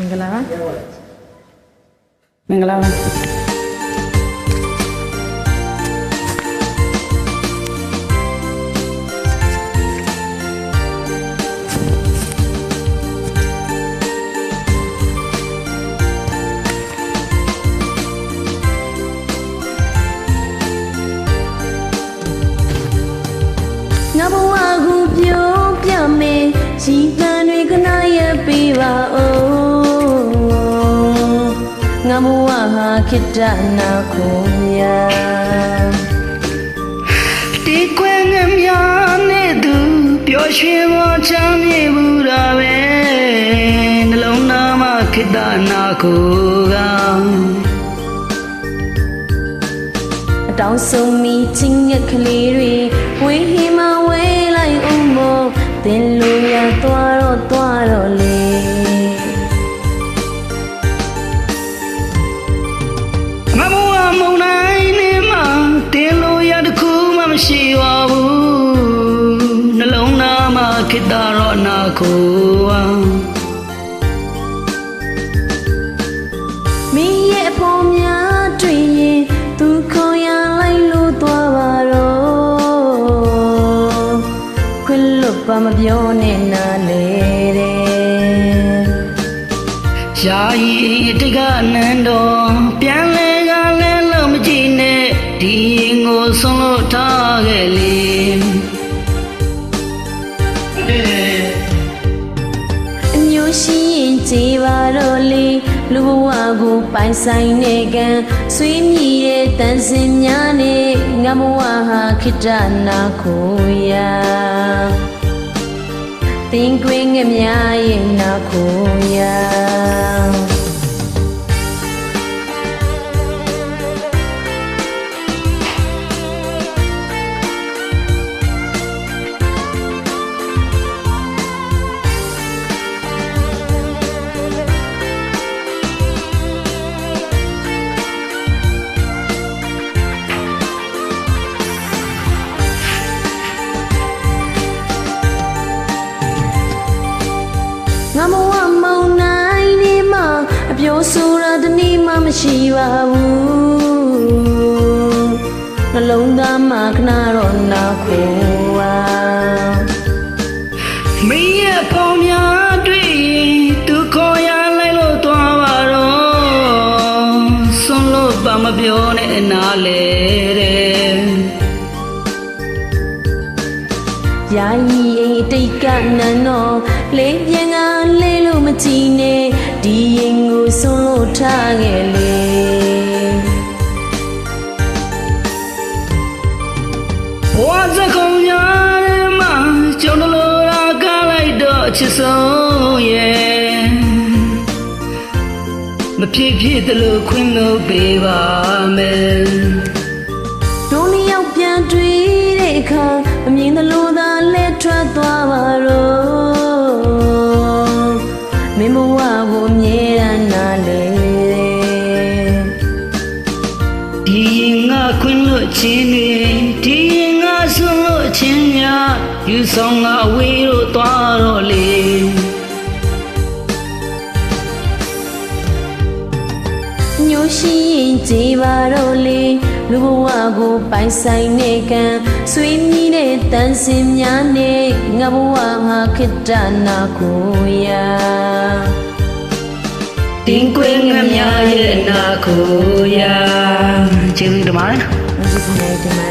င်္ဂလာမင်္ဂလာပါငါဘဝကိုပြောပြမယ်ရှိတန်တွေကနာရပေးပါဦးငါဘဝဟာခိတ္တနာခုညာဒီကွယ်ငယ်များနဲ့သူပျော်ရွှင်မောချမ်းမြေဘူးတာပဲနှလုံးသားမှာခိတ္တနာခုကအတောင်ဆုံးမိချင်းငက်ကလေးတွေဝေးဟီမဝေးလိုက်ဦးမို့တင်လို့ရသွားတော့လေငါဘဝမုန်တိုင်းနဲ့မှတင်လို့ရတခုမှမရှိပါဘူးနှလုံးသားမှာခိတ္တရောနာခုမင်းရဲ့အဖို့များတွေ့ရင်သူခေါ်ရလိုက်လို့သွားပါတော့ခွင့်လွတ်ပါမပြောနဲ့နားလေတဲ့ယာယီတိကနန်းတော်ပြန်လဲကလဲလို့မကြည့်နဲ့ဒီရင်ကိုဆုံးလို့ထားခဲ့လေအမျိုးရှိရင်ကြည်ပါတော့လေလူဘဝကိုပိုင်ဆိုင်နေကံဆွေးမြည်တဲ့တန်စင်များနဲ့ငါဘဝဟာခိတ္တနာကိုရာတင်ကွင်းငယ်များရဲ့နာကိုရာငါမဝမောင်နိုင်နေမှအပြောဆိုတာတနည်းမှမရှိပါဘူးနှလုံးသားမှာခဏတော့နာခိုးပါမင်းရဲ့ပေါင်များတွေ့ရင်သူခေါ်ရလိုက်လို့သွားပါတော့ဆုံးလို့ပါမပြောနဲ့နားလေတဲ့ယာယီအိမ်တိတ်ကနန်းတော်လေးပြန်ကလေးလို့မကြည့်နဲ့ဒီရင်ကိုဆုံးလို့ထားခဲ့လေဘဝစကုံများမှာကျုံလို့ရာကားလိုက်တော့ချစ်ဆုံးရဲ့မဖြစ်ဖြစ်တလို့ခွင့်လို့ပေးပါမယ်တို့နှစ်ယောက်ပြန်တွေ့တဲ့အခါအမြင်သလိုသာလဲထွက်သွားပါတော့မင်းဘဝကိုအမြဲတမ်းနားလေဒီငါခွင့်လို့ချင်းနေဒီငါဆုံးလို့ချင်းများယူဆောင်ငါဝေးလို့သွားတော့လေညိုရှိရင်ကြည်ပါတော့လေလူဘဝကိုပိုင်ဆိုင်နေကံဆွေးမြည်တဲ့တန်စင်များနဲ့ငါဘဝဟာခိတ္တနာကိုရာတင်ကွင်းငမြရဲ့နာကိုရာကျေးဇူးတင်ပါတယ်